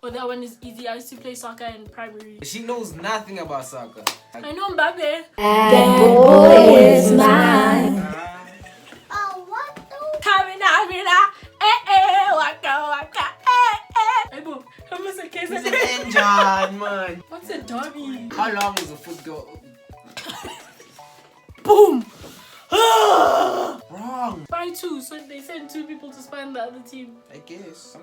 but that one is easy. I used to play soccer in primary. She knows nothing about soccer. I know Mbappe. That boy is mine. Oh, what the? Hey, boom. How much a case? It's an engine, man. What's a derby? How long is a football? Boom. Wrong. By two, so they send two people to spy on the other team. I guess.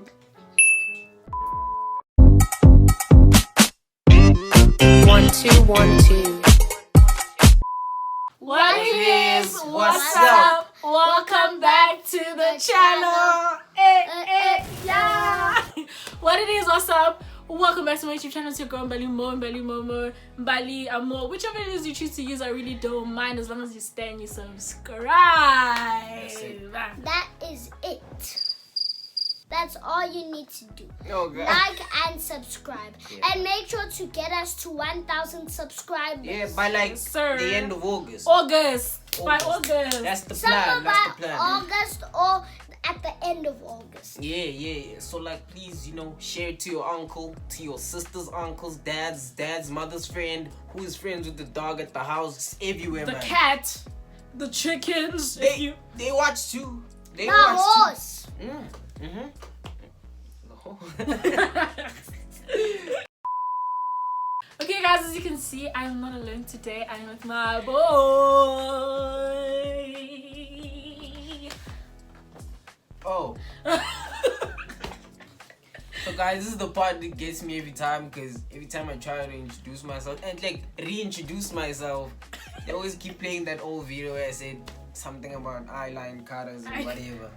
1 2 1 2. What it is? What's What's up? up? Welcome back to the channel. Yeah. What it is? What's up? Welcome back to my YouTube channel. It's your girl Mbali Momo, Mbali Amo. Whichever it is you choose to use, I really don't mind as long as you stay and you subscribe. That is it. That's all you need to do. Oh, God. Like and subscribe. Yeah. And make sure to get us to 1,000 subscribers. Yeah, by like Yes, sir. the end of August. By August. That's the Somewhere plan. That's the by plan. August or at the end of August. Yeah. So like, please, share it to your uncle, to your sister's uncles, dad's mother's friend, who is friends with the dog at the house, it's everywhere, The man. cat, the chickens. They watch too. They The watch horse. too. The horse. Okay, guys, as you can see, I am not alone today. I am with my boy. Oh. So guys, this is the part that gets me every time, because every time I try to introduce myself and like reintroduce myself, they always keep playing that old video where I said something about eyeliner cutters and whatever.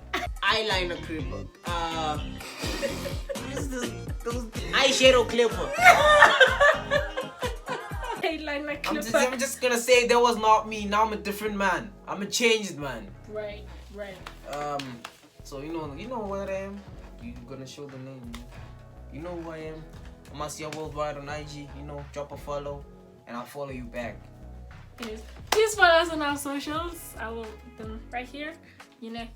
Eyeliner clipper. What is this? Those eyeshadow clipper. Eyeliner I'm just gonna say that was not me. Now I'm a different man. I'm a changed man. Right. So you know what I am. You're gonna show the name. You know who I am. I'm Asia Worldwide on IG. Drop a follow, and I'll follow you back. Yes. Please follow us on our socials. I will put them right here. You know.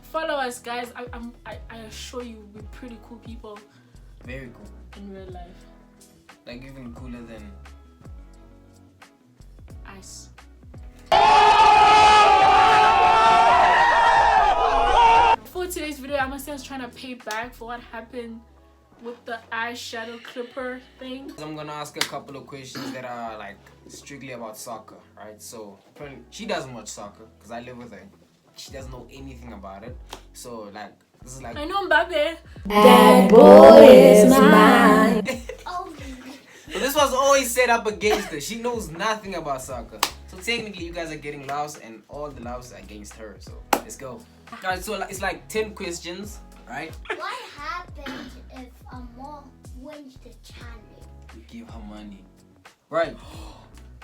Follow us, guys. I assure you, we're pretty cool people Very cool. in real life. Like even cooler than. Ice. For today's video, I must say I was trying to pay back for what happened with the eyeshadow clipper thing. I'm gonna ask a couple of questions that are like strictly about soccer, right? So she doesn't watch soccer because I live with her. She doesn't know anything about it. So like this is like. I know Mbappe. That boy is mine. Oh, So this was always set up against her. She knows nothing about soccer. So technically you guys are getting loves and all the loves are against her. So let's go. Guys, so it's like 10 questions, right? what happens if a mom wins the challenge? You give her money. Right.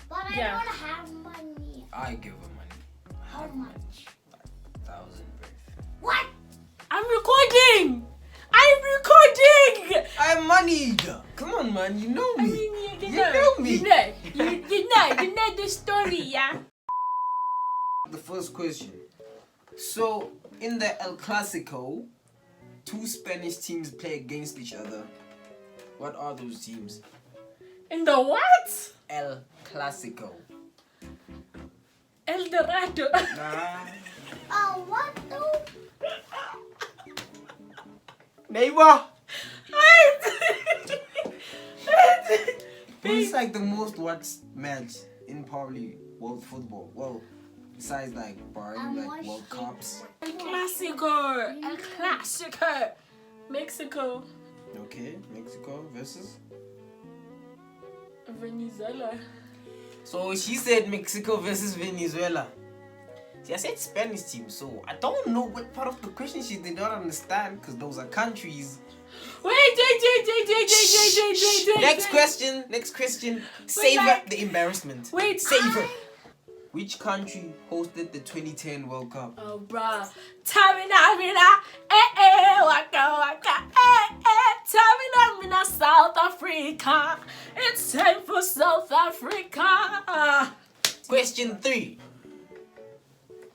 But I Yeah. don't have money. I give her money. How much? 1,000 birth. What? I'm recording. I'm moneyed. Come on, man. You know me. You know me. You know the story, yeah. The first question. So, in the El Clasico, two Spanish teams play against each other. What are those teams? In the what? El Clasico. El Dorado. Nah. What the? Neighbor. Who's like the most watched match in probably world football? Well, besides like barring like World Cups. El Clasico. Mexico. Okay, Mexico versus. Venezuela. So she said Mexico versus Venezuela. See, I said Spanish team, so I don't know what part of the question she did not understand, because those are countries. Wait. Next question. Savor the embarrassment. Wait. Savor. Which country hosted the 2010 World Cup? Oh, bruh. Tamina, waka, Tamina, South Africa. It's time for South Africa. Question 3.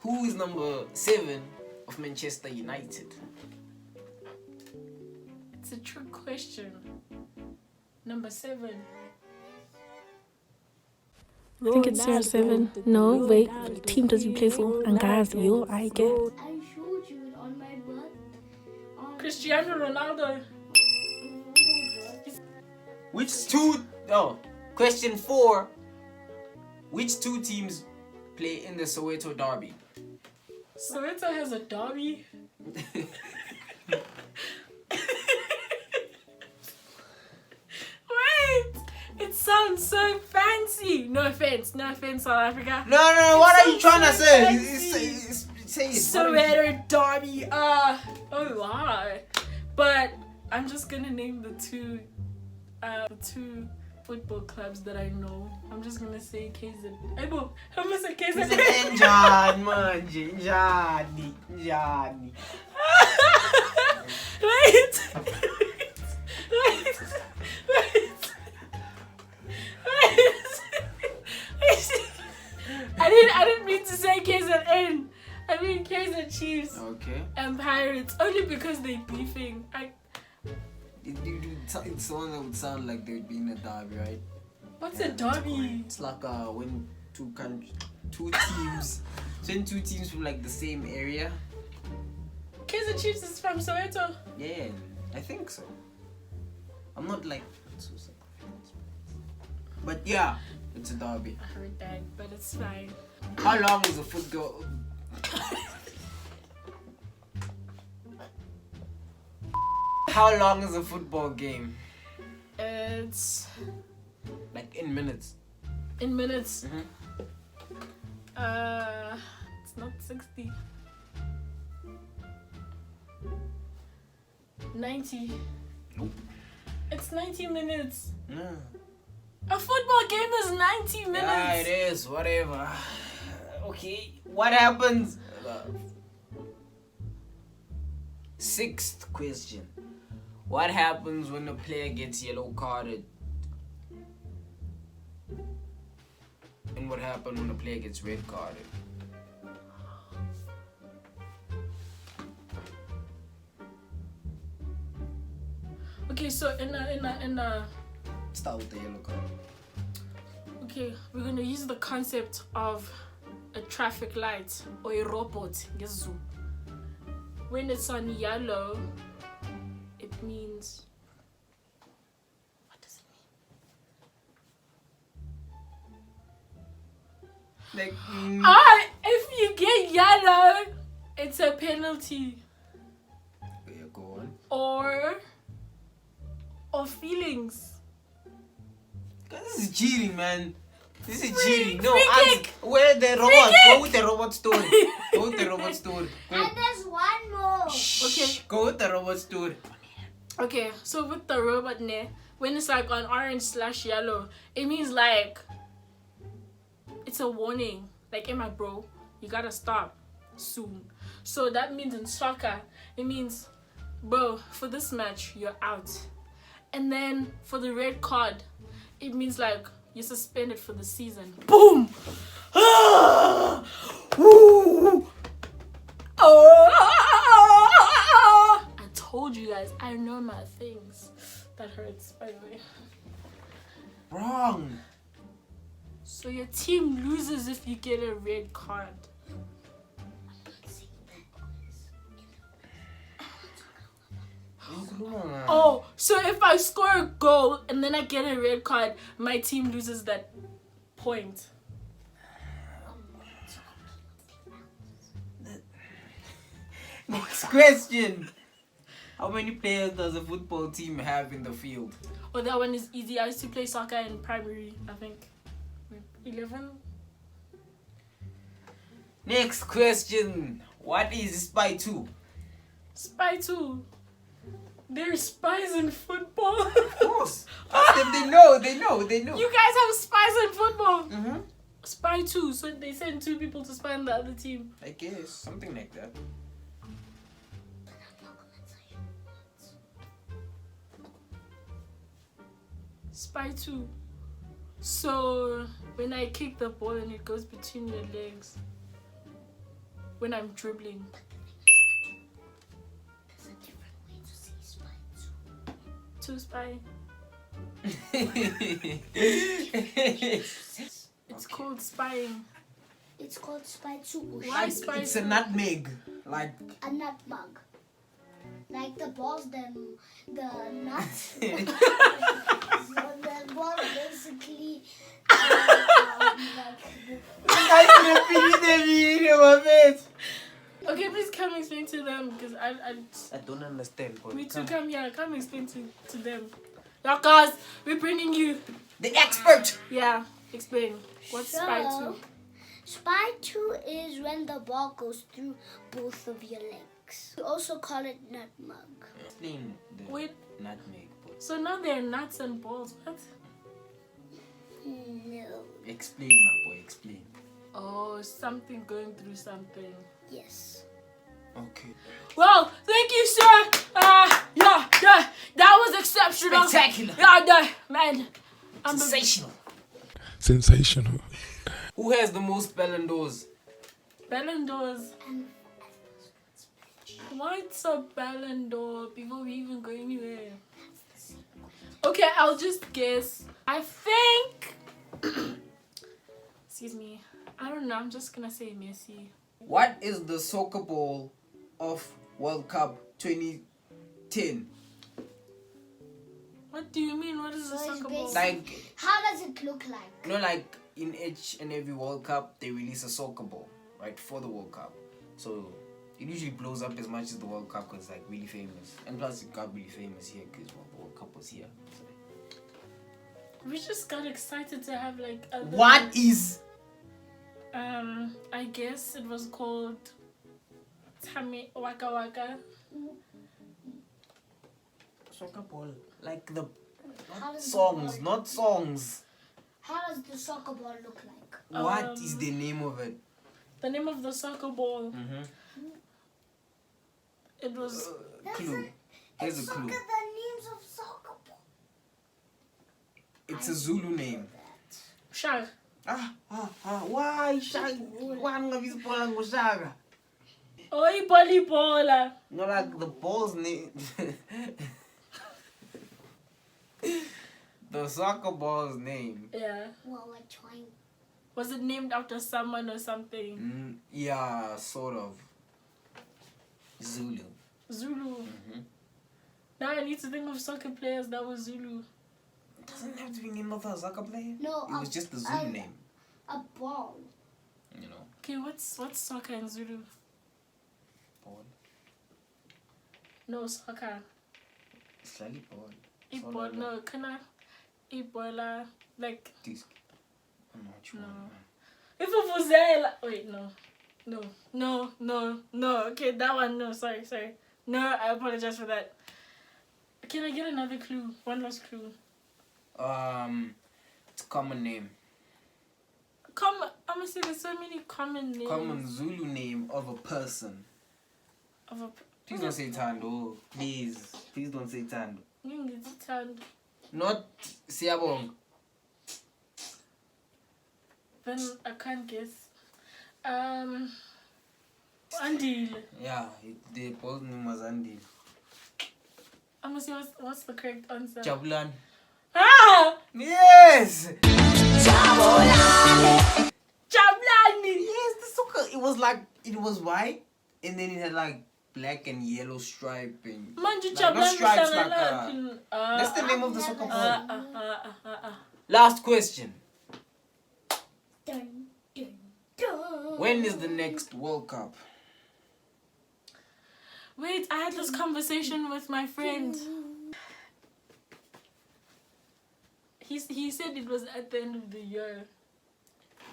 Who is number 7 of Manchester United? It's a trick question. Number 7. I think it's 07. No, wait. What team does he play for? And guys, I get. I showed you it on my birth. Cristiano Ronaldo. Which two? Oh, question 4. Which 2 teams play in the Soweto Derby? Soweto has a derby. Wait, it sounds so fancy. No offense, South Africa. No. What are you sounds trying to so say? fancy. Say it. Soweto derby. Oh wow. But I'm just gonna name the two football clubs that I know. I'm just gonna say KZ. I'm gonna say KZN. Johnny. Wait. I didn't mean to say KZN. I mean KZ Chiefs Okay. and Pirates only because they beefing. It's someone that would sound like they'd be in a derby, right? What's a derby? It's like when two teams, when 2 teams from like the same area. KZ Chiefs is from Soweto. Yeah, I think so. I'm not like so but yeah, it's a derby. I heard that, but it's fine. How long is a football? How long is a football game? It's Like in minutes. in minutes. Mhm. It's not 60. 90. Nope. It's 90 minutes. No. A football game is 90 minutes. Yeah, it is. Whatever. Okay. What happens? 6th question. What happens when a player gets yellow carded? And what happens when a player gets red carded? Okay, so in a Start with the yellow card. okay, we're gonna use the concept of a traffic light or a robot. Ngezu. When it's on yellow, it means. What does it mean? Like, If you get yellow, it's a penalty. yeah, go on. Or feelings. This is cheating, man. This is cheating. No, free ask kick. where the robot. kick. Go with the robot story. Go with the robot story. Go. And there's one more. Okay. Go with the robot story. Okay, so with the robot ne, when it's like on orange/yellow, it means like it's a warning. Like, Emma, bro, you gotta stop soon. So that means in soccer, it means, bro, for this match, you're out. And then for the red card, it means like you're suspended for the season. Boom! Ah! Woo! Ah! I told you guys, I know my things. That hurts, by the way. Wrong. So your team loses if you get a red card. Oh, so if I score a goal and then I get a red card, my team loses that point. Next question. How many players does a football team have in the field? Oh, that one is easy. I used to play soccer in primary, I think. 11? Next question. What is Spy 2? Spy 2. There's spies in football. Of course. Ask them, they know. You guys have spies in football. Mm-hmm. Spy 2, so they send 2 people to spy on the other team. I guess. Something like that. Spy 2. So when I kick the ball and it goes between your legs, when I'm dribbling. There's a different way to say spy too. 2 spy. It's called spying. It's called Spy 2. Why Like, spy? it's a nutmeg. Like, A nutmeg. Like the balls, then the nuts. So the ball basically Okay, please come explain to them because I I don't understand. But me too. Come here. Come explain to them. Now, guys, we're bringing you. the expert. Yeah, explain. What's spy 2? Spy 2 is when the ball goes through both of your legs. We also call it nutmeg. Explain the Wait. nutmeg. But So now they're nuts and balls. What? No. explain, my boy. Explain. Oh, something going through something. Yes. Okay. Well, thank you, sir. Yeah, that was exceptional. Spectacular. Yeah, man. I'm a- Sensational. Sensational. Who has the most Ballon d'Ors? Ballon d'Ors. And What's a Ballon d'Or before we even go anywhere? Okay, I'll just guess. I think. Excuse me. I don't know. I'm just gonna say Messi. What is the soccer ball of World Cup 2010? What do you mean? What is a So it's soccer ball? Like, how does it look like? you know, like in each and every World Cup, they release a soccer ball, right, for the World Cup. So it usually blows up as much as the World Cup because it's like really famous. And plus, it got really famous here because the World Cup was here. So. We just got excited to have like. Other What is I guess it was called Tame Waka Waka. soccer ball? Like the How does songs, the not songs. How does the soccer ball look like? What is the name of it? The name of the soccer ball. It was. Clue. Here's a clue. Look at the names of soccer ball. It's a Zulu name. Shag. Why Shaka? Why am Shaka? Oi, Bola. No, like the ball's name. The soccer ball's name. Yeah. Well, we're trying. Was it named after someone or something? Yeah, sort of. Zulu. Zulu. Now I need to think of soccer players that was Zulu. It doesn't have to be named after a soccer player. No, It was just the Zulu name. A ball. You know. Okay, what's soccer in Zulu? Ball. No soccer. Slightly ball. Ebola. No, kana. Ebola. Like. Disc. I don't know what you No. want. If it was there, like, wait, no. Okay, that one, no, sorry. No, I apologize for that. Can I get another clue? One last clue. It's a common name. I'm gonna say there's so many common names. Common Zulu name of a person. Of a. Please don't say Tando. Please don't say Tando. Not Siabong. Then I can't guess. Andil. Yeah, the ball's name was Andy. I'm gonna say what's the correct answer? Jabulan. Ah! Yes! Jablani! Yes, the soccer. It was white and then it had like black and yellow stripe and Manju like, not Jablani stripes, like, Sangala. that's the name of the soccer ball. Ah. Last question. Dun, dun, dun. When is the next World Cup? Wait, I had this conversation with my friend. He said it was at the end of the year.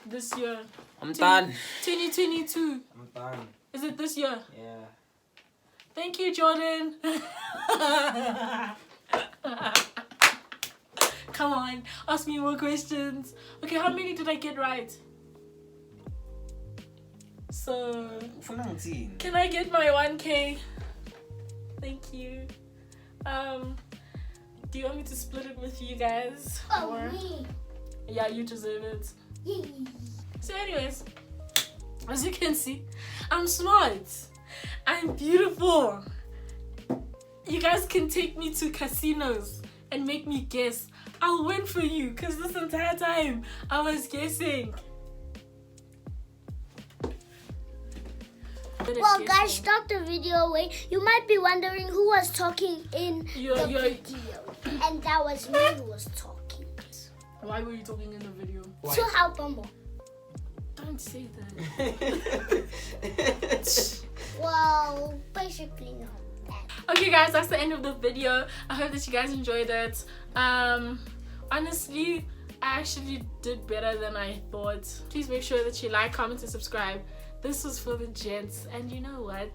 This year. I'm done. 2022. I'm done. Is it this year? Yeah. Thank you, Jordan. Come on, ask me more questions. Okay, how many did I get right? So, can I get my 1K? Thank you. Do you want me to split it with you guys? Oh, Or- me. Yeah, you deserve it. Yay. So anyways, as you can see, I'm smart. I'm beautiful. you guys can take me to casinos and make me guess. I'll win for you because this entire time I was guessing. Well, guys, stop the video away. You might be wondering who was talking in the video. And that was me who was talking. Why were you talking in the video? To help Bumble. Don't say that. Well, basically no. Okay guys, that's the end of the video. I hope that you guys enjoyed it. Honestly, I actually did better than I thought. Please make sure that you like, comment, and subscribe. This was for the gents, and you know what?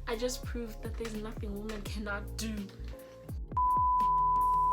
I just proved that there's nothing women cannot do.